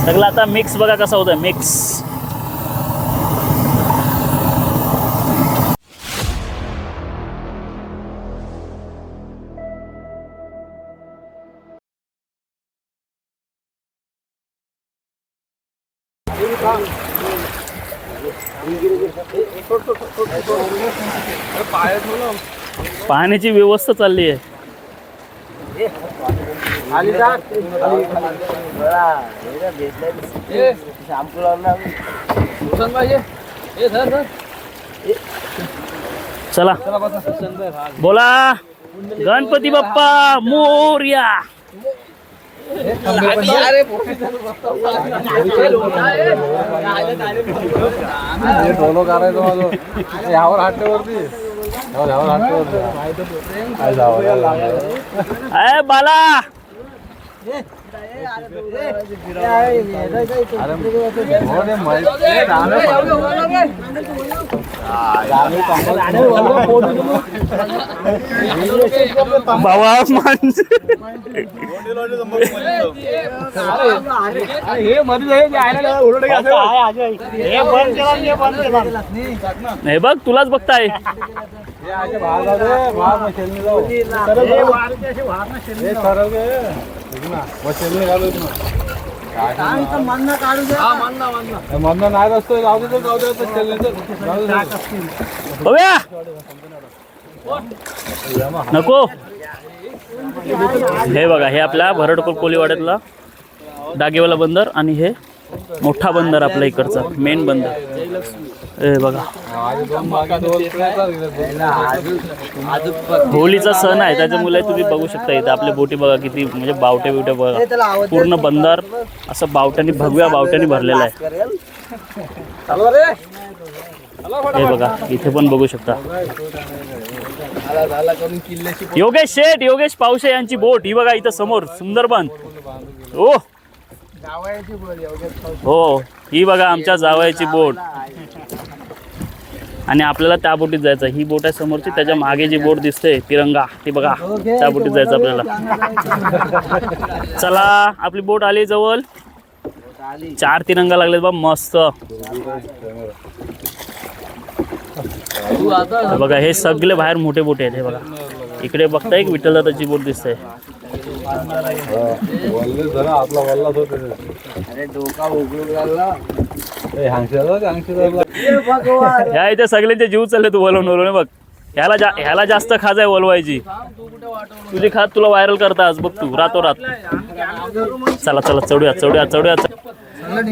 सगळं आता मिक्स बघा कसा होतं मिक्स. पाण्याची व्यवस्था चालली आहे. चला बोला गणपती बाप्पा मोरया. यावर हाटेवरती अरे बाला बाबा माणसं हे बघ तुलाच बघताय. नाही रस्तो नको. हे बघा हे आपल्या भरडकोल कोलीवाड्यातला डागेवाला बंदर आणि हे मोठा बंदर आपल्या इकडचा मेन बंदर. हे बघा होळीचा सण आहे त्याच्यामुळे तुम्ही बघू शकता इथं आपल्या बोटी बघा किती म्हणजे बावटे बिवटे बघा. पूर्ण बंदर असं बावट्यानी भगव्या बावट्यानी भरलेला आहे. हे बघा इथे पण बघू शकता योगेश शेठ योगेश पावशे यांची बोट ही बघा इथं समोर सुंदरबन. ओ हो ही बघा आमच्या जावयाची बोट आणि आपल्याला त्या बोटीत जायचं. ही बोट आहे समोरची त्याच्या मागे जी बोट दिसते तिरंगा ती बघा त्या बोटीत जायचं आपल्याला. चला आपली बोट आली जवळ. 4 तिरंगा लागलेत बा मस्त. बघा हे सगळे बाहेर मोठे बोटे आहेत. हे बघा इकडे बघता एक विठ्ठलदादाची बोट दिसते. ह्या इथे सगळ्यांचे जीव चालले तू वलवून वलवून बघ. ह्याला जास्त खाज आहे वलवायची. तुझी खात तुला व्हायरल करता आज बघ तू रातोरात. चला चला चढूया चढूया चढूया.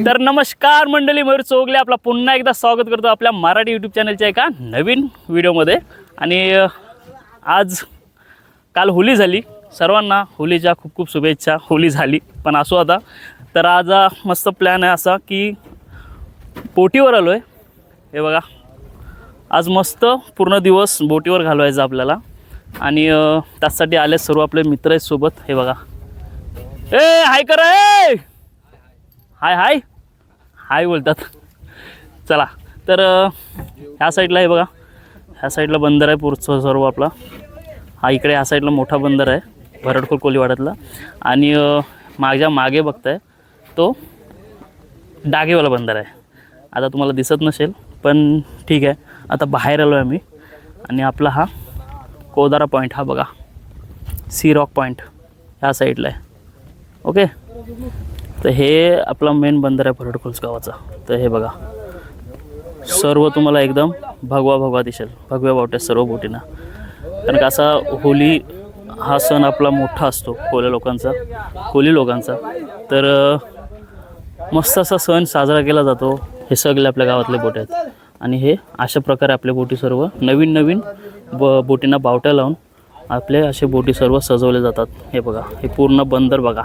तर नमस्कार मंडळी मयूर चोगले आपला पुन्हा एकदा स्वागत करतो आपल्या मराठी यूट्यूब चॅनलच्या एका नवीन व्हिडिओमध्ये. आणि आज काल होळी झाली. सर्वांना होळीच्या खूप खूप शुभेच्छा. होळी झाली पण असो आता. तर आज मस्त प्लॅन आहे असा की बोटीवर आलो आहे. हे बघा आज मस्त पूर्ण दिवस बोटीवर घालवायचं आपल्याला. आणि त्यासाठी आले सर्व आपले मित्र आहेत सोबत. हे बघा ए हाय करा ए हाय हाय हाय बोलतात. चला तर ह्या साईडला हे बघा ह्या साईडला बंदर आहे पुढचं सर्व आपला. हा इकडे ह्या साईडला मोठा बंदर आहे भरडकोल कोलीवाड्यातला. आणि माझ्या मागे बघताय तो डागेवाला बंदर आहे. आता तुम्हाला दिसत नसेल पण ठीक आहे. आता बाहेर आलो आहे आम्ही आणि आपला हा कोदारा पॉईंट हा बघा सी रॉक पॉईंट ह्या साईडला आहे. ओके तर हे आपला मेन बंदर आहे भरडकोल गावाचा. तर हे बघा सर्व तुम्हाला एकदम भगवा भगवा दिसेल. भगव्या बावट्या सर्व बोटींना. कारण का असा होळी हा सण आपला मोठा असतो कोली लोकांचा. तर मस्त असा सण साजरा केला जातो. हे सगळे आपल्या गावातले बोट आहेत. आणि हे अशा प्रकारे आपल्या बोटी सर्व नवीन बोटींना बावट्या लावून आपले असे बोटी सर्व सजवले जातात. हे बघा हे पूर्ण बंदर बघा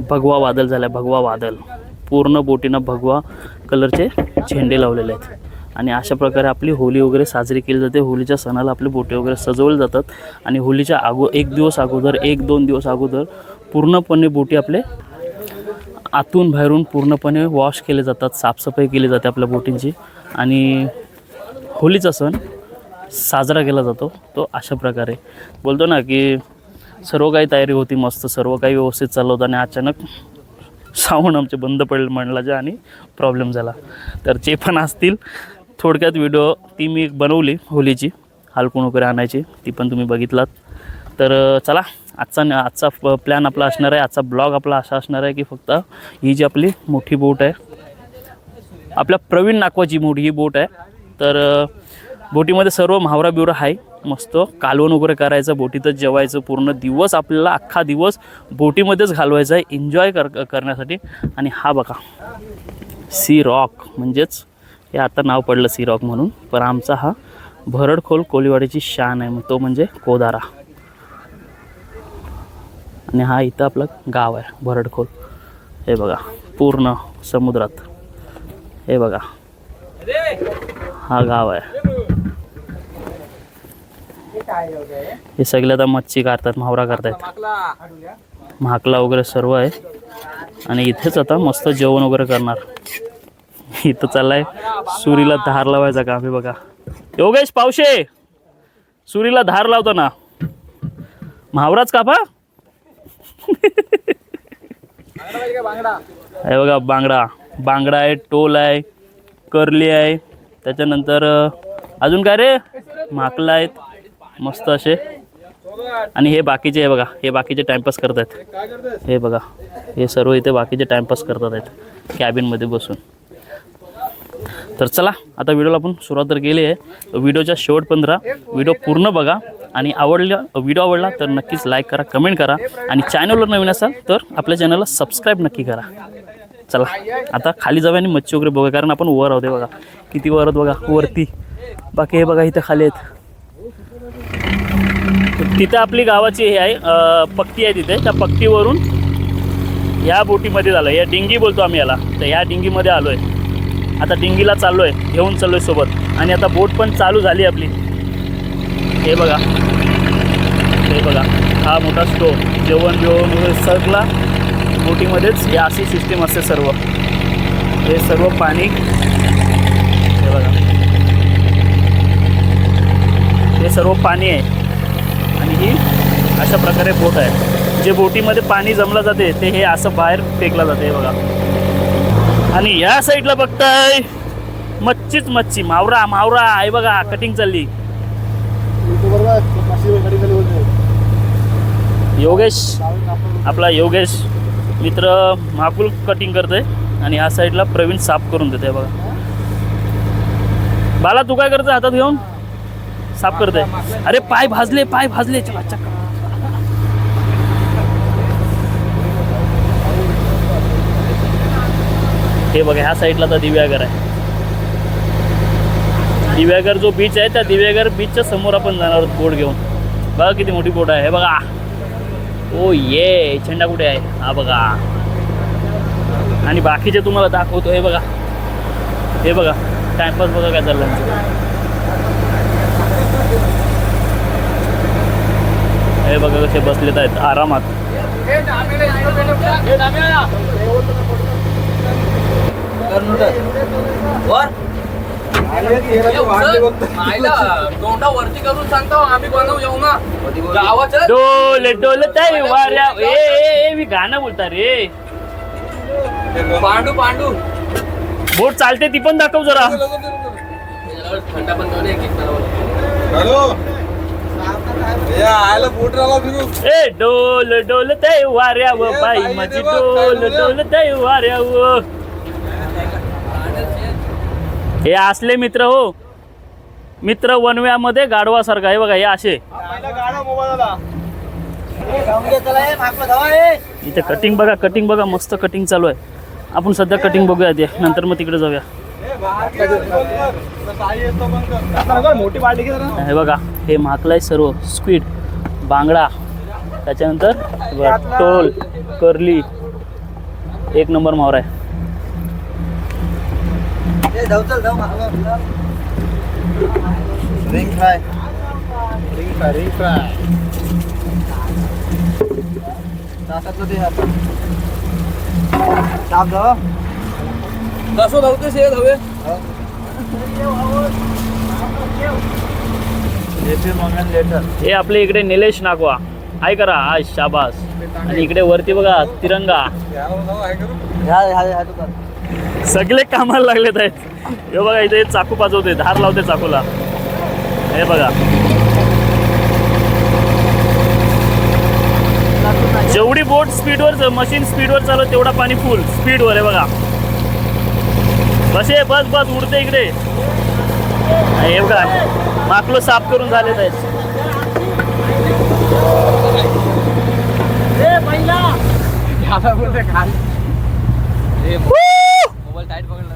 भगवा वादळ झाला आहे. भगवा वादळ पूर्ण बोटींना भगवा कलरचे झेंडे लावलेले आहेत. आणि अशा प्रकारे आपली होळी वगैरे साजरी केली जाते. होळीच्या सणाला आपले बोटे वगैरे सजवले जातात. आणि होळीच्या एक दिवस अगोदर 1-2 दिवस अगोदर पूर्णपणे बोटी आपले आतून बाहेरून पूर्णपणे वॉश केले जातात. साफसफाई केली जाते आपल्या बोटींची. आणि होळीचा सण साजरा केला जातो तो अशा प्रकारे. बोलतो ना की सर्व काही तयारी होती मस्त सर्व काही व्यवस्थित चाललं होतं आणि अचानक साऊंड आमचे बंद पडले म्हणला आणि प्रॉब्लेम झाला. तर जे पण असतील थोडक्यात व्हिडिओ ती मी बनवली होलीची, हलकून वगैरे आणायची, ती पण तुम्ही बघितलात. तर चला आजचा प्लॅन आपला असणार आहे, आजचा ब्लॉग आपला असा असणार आहे की फक्त ही जी आपली मोठी बोट आहे, आपल्या प्रवीण नाकवाची मोठी ही बोट आहे. तर बोटीमध्ये सर्व म्हावरा बिवरा आहे, मस्त कालवण वगैरे करायचं, बोटीतच जेवायचं, पूर्ण दिवस आपल्याला अख्खा दिवस बोटीमध्येच घालवायचा आहे एन्जॉय करण्यासाठी. आणि हा बघा सी रॉक, म्हणजेच हे आता नाव पडलं सी रॉक म्हणून, पण आमचा हा भरडखोल कोळीवाडीची शान आहे, मग तो म्हणजे कोदारा. आणि हा इथं आपलं गाव आहे भरडखोल. हे बघा पूर्ण समुद्रात, हे बघा हा गाव आहे. हे सगळे आता मच्छी काढतात, म्हावरा करतात, म्हाकला वगैरे सर्व आहे. आणि इथेच आता मस्त जेवण वगैरे करणार. इथं चाललाय सुरीला धार लावायचा काम. हे बघा योगेश पावशे, सुरीला धार लावतो ना, म्हावराच कापा. हे बघा बांगडा आहे, टोल आहे, करली आहे, त्याच्यानंतर अजून काय रे म्हाकला आहेत मस्त असे. आणि हे बाकीचे, हे बघा हे बाकीचे टाइमपास करत आहेत. हे बघा हे सर्व इथे बाकीचे टाइमपास करतात आहेत कॅबिनमध्ये बसून. तर चला आता व्हिडिओला आपण सुरुवात तर केली आहे. व्हिडिओच्या शेवट 15 व्हिडिओ पूर्ण बघा. आणि व्हिडिओ आवडला तर नक्कीच लाईक करा, कमेंट करा. आणि चॅनलवर नवीन असाल तर आपल्या चॅनलला सबस्क्राईब नक्की करा. चला आता खाली जाऊया आणि मच्छी वगैरे बघा, कारण आपण वर आहोत. बघा किती वर आहोत बघा वरती. बाकी हे बघा इथं खाली आहेत. तिथं आपली गावाची हे आहे पक्की आहे तिथे, त्या पक्कीवरून ह्या बोटीमध्ये झालं, या डिंगी बोलतो आम्ही याला. तर ह्या डिंगीमध्ये आलो आहे. आता डिंगीला चाललो आहे, घेऊन चाललो आहे सोबत. आणि आता बोट पण चालू झाली आपली. हे बघा हा मोठा स्टोव, जेवण वगैरे सगळा बोटीमध्येच. ही अशी सिस्टीम असते सर्व. हे सर्व पाणी, हे बघा हे सर्व पाणी आहे. आणि ही अशा प्रकारे बोट आहे. जे बोटीमध्ये पाणी जमलं जाते ते हे असं बाहेर फेकलं जाते. हे बघा. आणि या साईडला बघताय मच्छीच मच्छी, म्हावरा आहे बघा, कटिंग चालली. योगेश, आपला योगेश मित्र महाकुल कटिंग करतोय. आणि ह्या साईडला प्रवीण साफ करून देते. बघा बाला तू काय करतोय हातात घेऊन? साफ करतोय. अरे पाय भाजले चला चक्का. हे बघा ह्या साईडला तर दिव्यागर आहे. दिव्यागर जो बीच आहे त्या दिव्यागर बीचच्या समोर आपण जाणार आहोत बोट घेऊन. बघा किती मोठी बोट आहे. हे बघा ओ ये झेंडा कुठे आहे हा बघा. आणि बाकीचे तुम्हाला दाखवतो. हे बघा टाइमपास बघा काय चाललं. हे बघा कसे बसलेत आहेत आरामात. वरती करून सांगतो आम्ही बनवू येऊ ना गावाचं. डोल ताई वाऱ्या ए मी गाणं बोलता रे. पांडू बोट चालते ती पण दाखव जरा. थंडा पण ए डोल ताई वाऱ्या व बाई माझी डोल ताई वाऱ्या व. हे असले मित्र हो, मित्र वनव्यामध्ये गाढवासारखा. हे बघा हे असे. इथे कटिंग बघा मस्त कटिंग चालू आहे. आपण सध्या कटिंग बघूया ते, नंतर मग तिकडे जाऊया. हे बघा हे म्हाकला आहे सर्व, स्क्विड, बांगडा, त्याच्यानंतर टोल, करली, एक नंबर मावरा आहे. रिंग फ्राय कसं धावतेस हे धावे. हे आपले इकडे निलेश नागवा आहे करा. आज शाबास. आणि इकडे वरती बघा तिरंगा. सगळे कामाला लागलेत आहेत. हे बघा इथे चाकू पाजवते, धार लावते चाकूला. हे बघा जेवढी बोट स्पीडवर मशीन स्पीडवर चालू तेवढा पाणी फुल स्पीडवर आहे बघा. बस बस बस उडते इकडे. हे बघा माकलो साफ करून झालेत आहेत. मोबाईल टाईट पकडला.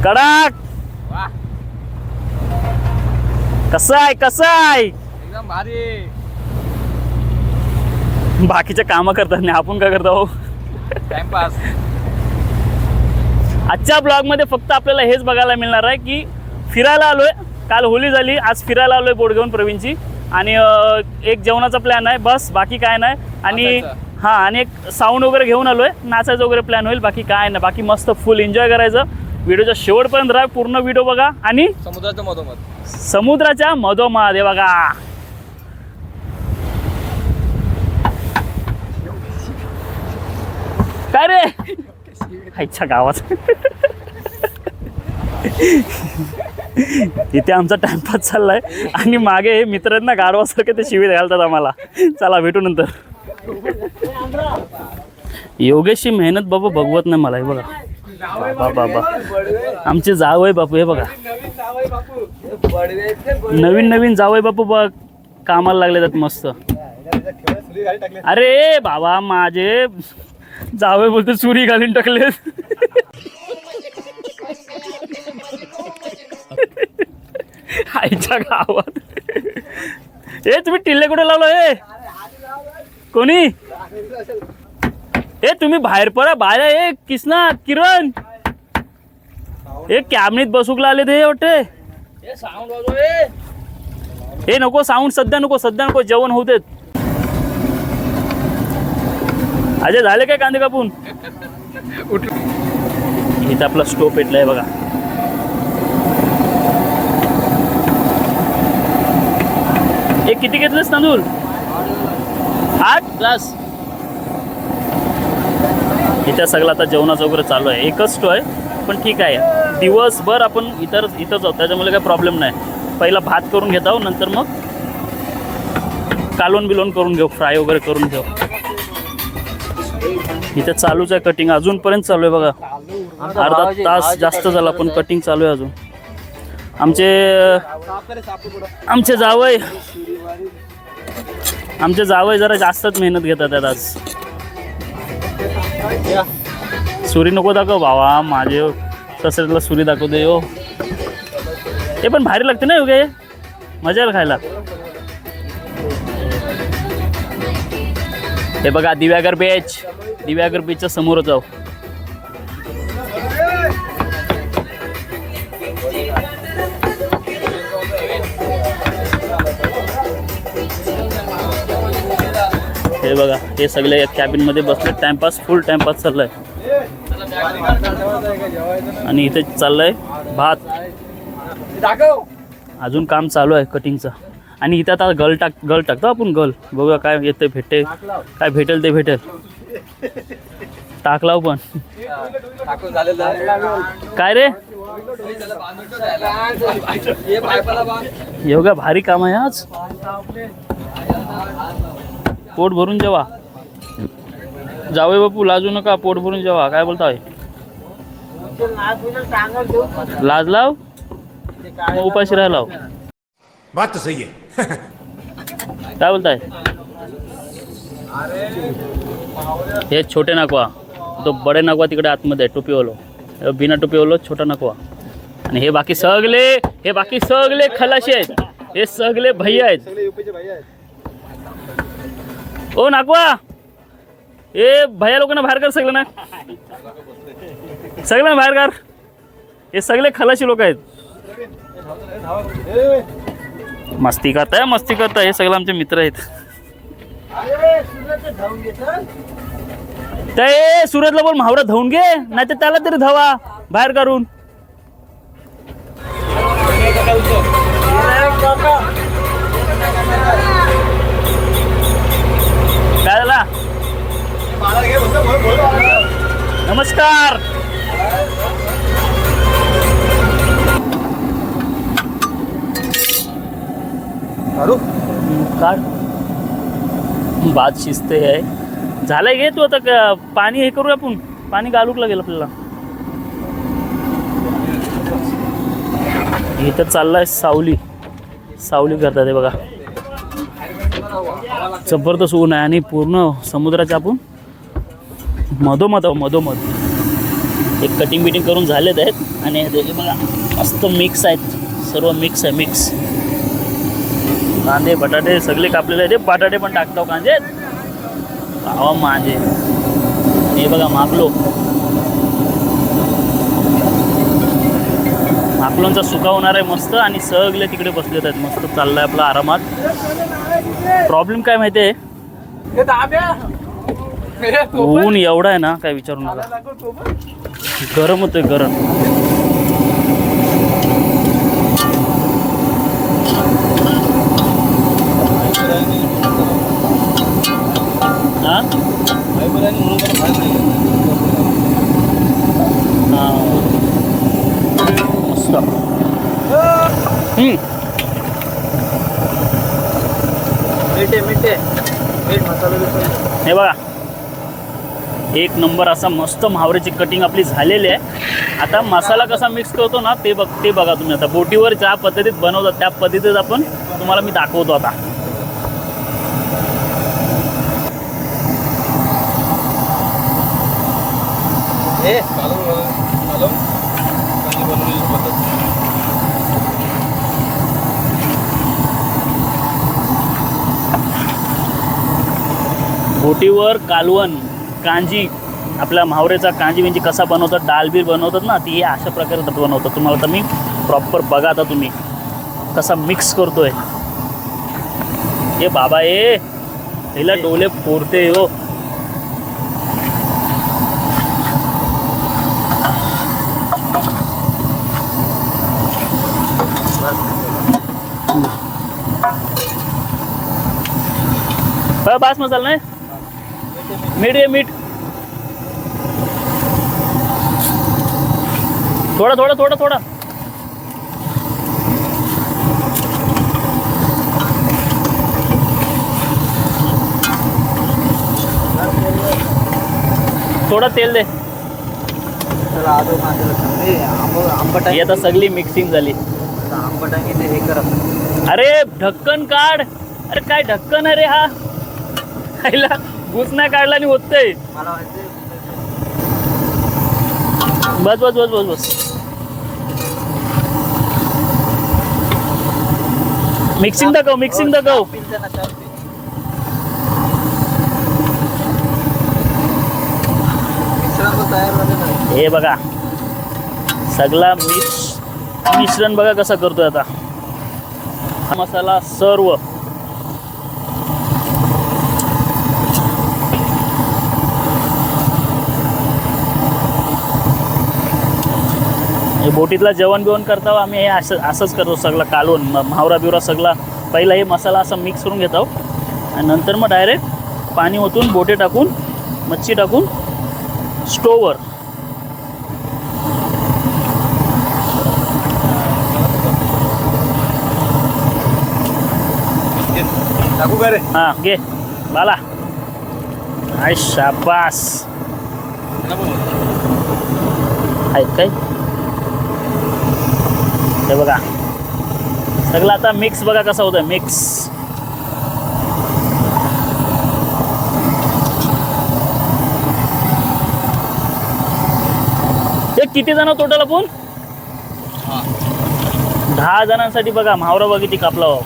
कडक. वाह कसं आहे एकदम भारी. बाकीचे कामं करतात नाही, आपण काय करतो. टाइमपास. आजच्या ब्लॉगमध्ये फक्त आपल्याला हेच बघायला मिळणार आहे की फिरायला आलोय. काल होली झाली, आज फिरायला आलोय बोट घेऊन प्रवीणची. आणि एक जेवणाचा प्लॅन आहे बस, बाकी काय नाही. आणि हां आणि एक साऊंड वगैरे घेऊन आलोय, नाचायचं वगैरे प्लॅन होईल. बाकी काय नाही, बाकी मस्त फुल एन्जॉय करायचं. व्हिडिओच्या शेवटपर्यंत राहा, पूर्ण व्हिडिओ बघा. आणि समुद्राच्या मधोमध हे बघा. काय रे आईच्या गावात. इथे आमचा टाइमपास चाललाय आणि मागे हे मित्र आहेत ना गाढवासारखे, ते शिवी घालतात आम्हाला. चला भेटू नंतर. योगेशची मेहनत बाबा बघवत नाही मला. हे बघा बाबा आमचे जावई बापू. हे बघा नवीन जावई बापू बघ कामाला लागले आहेत मस्त. अरे बाबा माझे जावई बोलते सुरी घालून टाकले. आईच्या गावात. ए तुम्ही टिल्ले कुठे लावलो. हे कोणी. ए तुम्ही बाहेर पडा बाहेर. ए किसना किरण हे कॅबिनेत बसूकला आले ते वाटते. हे नको साऊंड सध्या नको जेवण होऊ देत. अजय झाले काय कांदे कापून. इथे आपला स्टोव पेटलाय बघा. एक किती घेतलेस तांदूळ. 8 ग्लास. इथे सगळं आता जेवणाचं वगैरे चालू आहे. एकच स्टोव आहे पण ठीक आहे. दिवसभर आपण इथंच आहोत त्याच्यामुळे काही प्रॉब्लेम नाही. पहिला भात करून घेत आहोत, नंतर मग कालवण बिलवण करून घेऊ, फ्राय वगैरे करून घेऊ. इथे चालूच आहे कटिंग, अजूनपर्यंत चालू आहे बघा. अर्धा तास जास्त झाला पण कटिंग चालू आहे अजून. आमचे जावई जरा जास्तच मेहनत घेतात आहेत आज. सुरी नको दाखव भावा, माझे ससऱ्याला सुरी दाखवते. हो हे पण भारी लागते ना योगे, मजा येईल खायला. हे बघा दिव्यागर बीचच्या समोर जाऊ. हे बघा हे सगळे कॅबिनमध्ये बसले, टाइमपास फुल टाइमपास चाललाय. आणि इथे चाललंय भात. अजून काम चालू आहे कटिंगचं. आणि इथे आता गल टाकतो आपण. गल बघूया काय येते भेटेल, काय भेटेल ते भेटेल. टाकलाव पण काय रे एवढा भारी काम आहे आज. पोट भरून जेवा जावे बापू, लाजू नका, पोट भरून जेवा. काय बोलताय, लाज लाव मग उपाशी राहिला. बात तो सही है. काय बोलताय. हे छोटे नाकवा, तो बडे नाकवा तिकडे आतमध्ये टोपी ओलो, बिना टोपी ओलो छोटा नाकवा. आणि हे बाकी सगळे खलाशी आहेत. हे सगळे भैया आहेत. ओ नाकवा, हे भैया लोकांना बाहेर कर. सगळ्यांना बाहेर कर. हे सगळे खलाशी लोक आहेत. मस्ती करताय. हे सगळे आमचे मित्र आहेत. ते सुरतला बोल म्हावरा धावून घे, नाही तर त्याला तरी धावा बाहेर करून. काढ. भात शिजते आहे. झालंय घे तू आता पाणी हे करू आपण. पाणी घालूक लागेल आपल्याला. इथं चाललाय सावली. सावली करतात हे बघा. जबरदस्त ऊन आहे आणि पूर्ण समुद्राच्या आपण मधोमध एक कटिंग बिटिंग करून झालेत आहेत आणि हे बघा मस्त मिक्स आहेत. सर्व मिक्स आहे. मिक्स कांदे बटाटे सगळे कापलेले आहेत. बटाटे पण टाकतो कांदे भावा माझे. हे बघा माकलोंचा सुका होणार आहे मस्त आणि सगळे तिकडे बसलेत आहेत. मस्त चाललाय आपला आरामात. प्रॉब्लेम काय माहिती आहे ऊन एवढा आहे ना काय विचारू नका. गरम होतोय गरम. हा मस्त. हे बघा एक नंबर असा मस्त म्हावऱ्याची कटिंग आपली झालेली आहे. आता मसाला कसा मिक्स करतो ना ते बघा तुम्ही. आता बोटीवर ज्या पद्धतीत बनवतात त्या पद्धतीत आपण तुम्हाला मी दाखवतो आता. बोटीवर कालवण कांजी आपल्या म्हावरेचा कांजी म्हणजे कसा बनवतात डालबीर बनवतात ना ती अशा प्रकारे बनवतात. तुम्हाला तर मी प्रॉपर बघा आता तुम्ही कसा मिक्स करतोय. हे बाबा हिला डोले फोडते हो. बास मसाला नाही मीठ आहे. मीठ थोडा थोडा थोडा थोडा. थोडा तेल दे. ही आता सगळी मिक्सिंग झाली. अरे ढक्कन काढ. अरे काय ढक्कन आहे रे हा. खायला घुसना काढला आणि होतंय. बस बस बस बस बस. मिक्सिंग दाखव. मिक्सिंग दाखव. हे बघा सगळा मिश्रण बघा कसा करतोय आता. हा मसाला सर्व हे बोटीतला जेवण बिवण करता आम्ही हे असंच करतो. सगळं कालवून म्हावरा बिवरा सगळा पहिला हे मसाला असा मिक्स करून घेतो आणि नंतर मग डायरेक्ट पाणी ओतून बोटे टाकून मच्छी टाकून स्टोवर. टाकू का रे. हां घे बाला. आय शाबास. आहेत काय हे बघा सगळं आता मिक्स बघा कसा होतं मिक्स. हे किती जण टोटल आपण 10 जणांसाठी बघा म्हावरा बघ किती कापला हो.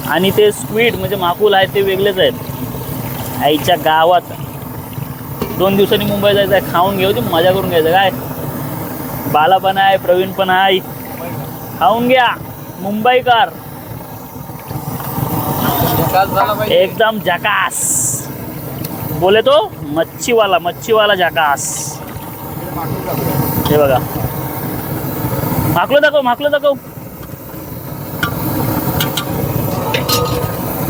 आणि ते स्क्वीड म्हणजे माकुल आहेत ते वेगळेच आहेत. आईच्या गावात 2 दिवसांनी मुंबई जायचं आहे. खाऊन घेऊ मजा करून घ्यायचं काय. बाला पण आहे प्रवीण पण आहे. खाऊन घ्या मुंबईकर एकदम झकास. बोले तो मच्छीवाला झकास. हे बघा माकलो दाखव.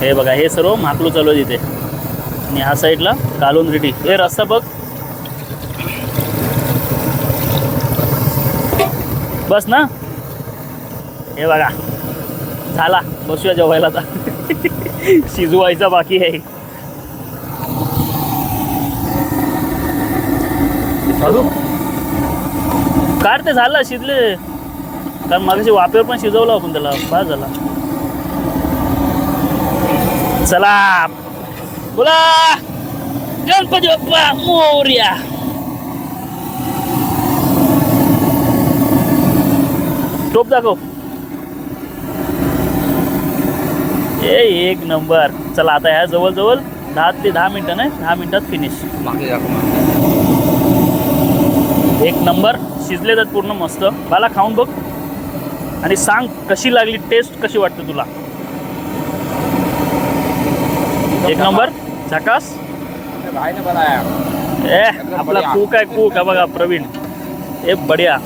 हे बघा हे सर्व माकलू चालू आहे तिथे आणि ह्या साईडला कालवून रेडी. हे रस्ता बघ बस ना. हे बघा झाला बसूया जेवायला आता. शिजवायचा बाकी आहे. काढ ते झालं शिजले. कारण मागाशी वाफेवर पण शिजवलं आपण त्याला. बस झाला. चला बोला गणपती बाप्पा मोरया. टोप दाखव. एक नंबर. चला आता ह्या जवळ 10 ते 10 मिनिटं नाही 10 मिनिटात फिनिश. एक नंबर शिजले तर पूर्ण मस्त. मला खाऊन बघ आणि सांग कशी लागली, टेस्ट कशी वाटते तुला. एक नंबर झकास. आपला कूक आहे, कूक आहे बघा प्रवीण. हे बढिया.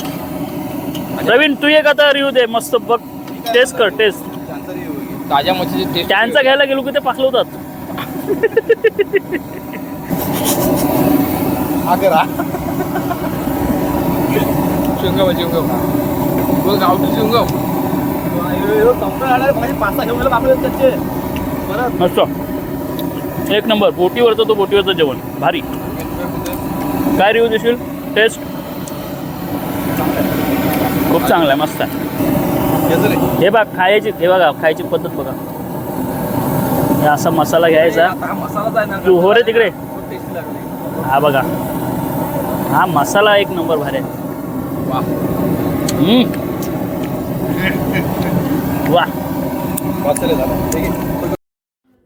प्रवीण तू एक आता रिव्ह्यू दे मस्त बघ. टेस्ट कर. टेस्ट ताज्या मच्छीची टेस्ट. त्यांचा घ्यायला गेलो की ते पाकलवतात. शेंगाव बोल गावठी शेंगाव. मस्त एक नंबर. बोटीवरचं बोटीवरचं जेवण भारी. काय रिव्ह्यू देशील? टेस्ट खूप चांगला आहे, मस्त आहे. हे बघ खायची, हे बघा खायची पद्धत बघा. हे असा मसाला घ्यायचा. तू हो रे तिकडे. हा बघा हा मसाला एक नंबर भारी आहे. वा.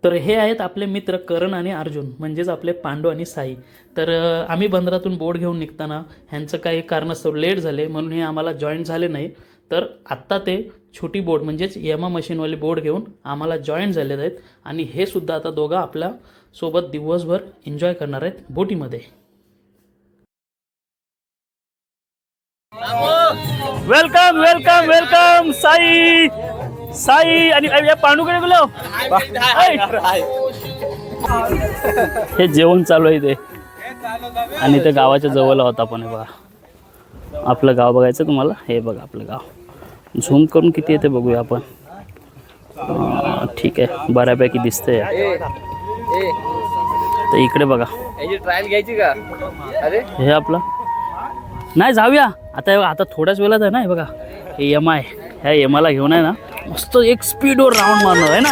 तर हे आहेत आपले मित्र करण आणि अर्जुन, म्हणजेच आपले पांडू आणि साई. तर आम्ही बंदरातून बोट घेऊन निघताना ह्यांचं काही कारणास्तव लेट झाले म्हणून हे आम्हाला जॉईन झाले नाही. तर आत्ता ते छोटी बोट म्हणजेच यमा मशीनवाली बोट घेऊन आम्हाला जॉईन झालेले आहेत आणि हे सुद्धा आता दोघं आपल्या सोबत दिवसभर एन्जॉय करणार आहेत बोटीमध्ये. Welcome welcome welcome Sai. Sai आणि पांडूकडे गेलो. हे जेवण चालू आहे ते आणि ते गावाच्या जवळ होता. पण हे बघा आपलं गाव बघायचं तुम्हाला. हे बघा आपलं गाव. झूम करून किती येते बघूया आपण. ठीक आहे बऱ्यापैकी दिसतंय. तर इकडे बघा ट्रायल घ्यायची का? अरे हे आपलं नाही जाऊया आता थोड्याच वेळात आहे ना. हे बघा हे यमा आहे. ह्या यमाला घेऊन आहे ना मस्त एक स्पीडवर राऊंड मारणार आहे ना.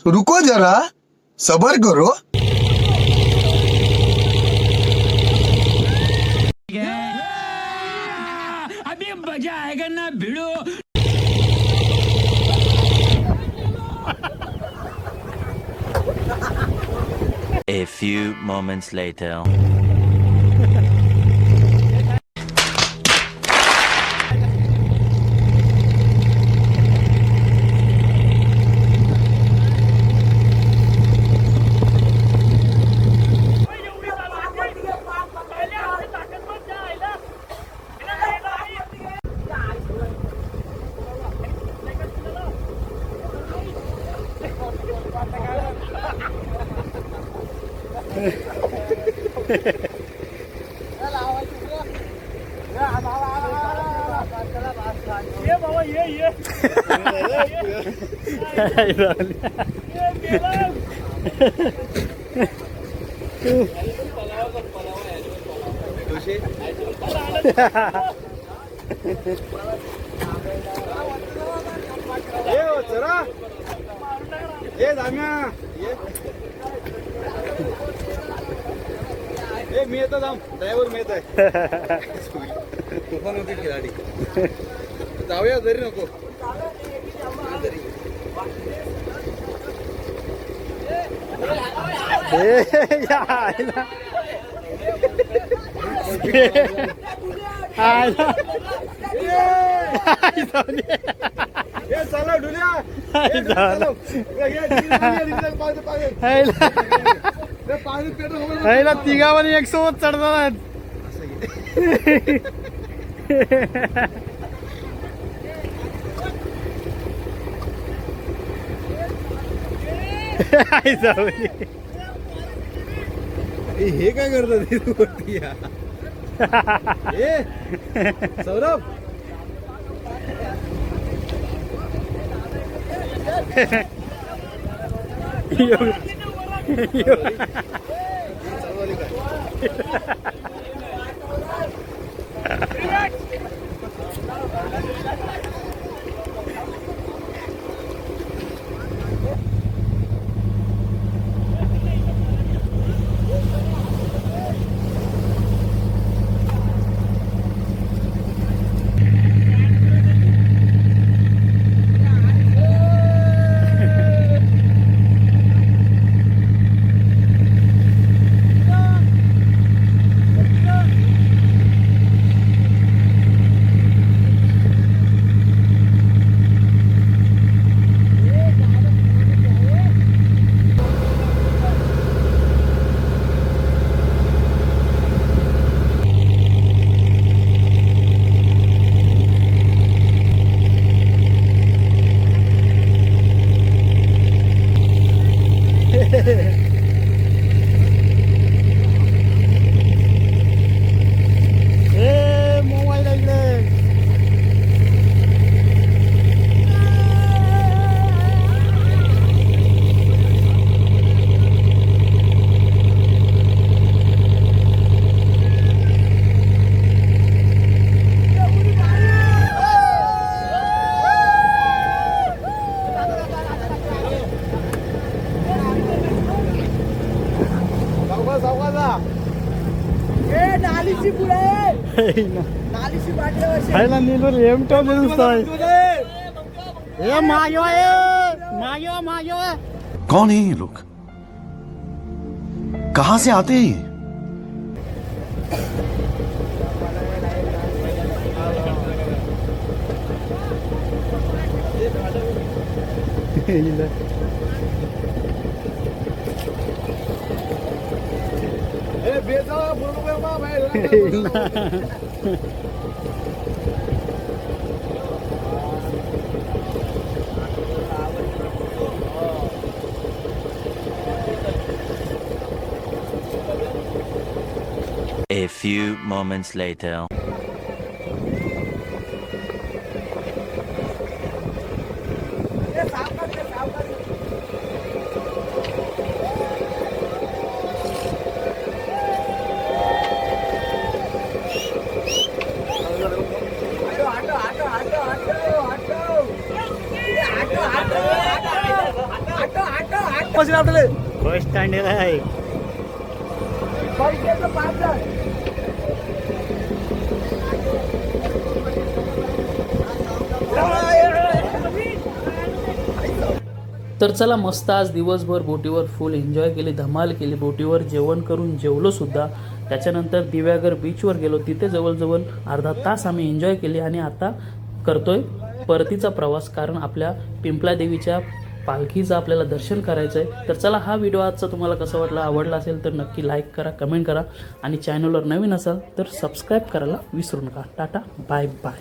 रुको जरा सबर करो. अभी मजा आएगा ना भिड़ो. A few moments later. मी येतो जाम ड्रायव्हर मी येत आहे तुफान होती खिलाडी जाऊया जरी नको चला ढुल्या तिघावर एक सोबत चढतात हे काय करतात हे तू वरती या ए, सौरभ कौन है ये लोग कहां से आते हैं ये A few moments later. Bus stand आहे तर चला मस्त आज दिवसभर बोटीवर फुल एन्जॉय केली, धमाल केली. बोटीवर जेवण करून जेवलो सुद्धा. त्याच्यानंतर दिव्यागर बीचवर गेलो, तिथे जवळजवळ अर्धा तास आम्ही एन्जॉय केली आणि आता करतोय परतीचा प्रवास, कारण आपल्या पिंपला देवीच्या पालखीचं आपल्याला दर्शन करायचं आहे. तर चला, हा व्हिडिओ आजचा तुम्हाला कसा वाटला, आवडला असेल तर नक्की लाईक करा, कमेंट करा आणि चॅनलवर नवीन असाल तर सबस्क्राईब करायला विसरू नका. Tata, bye bye.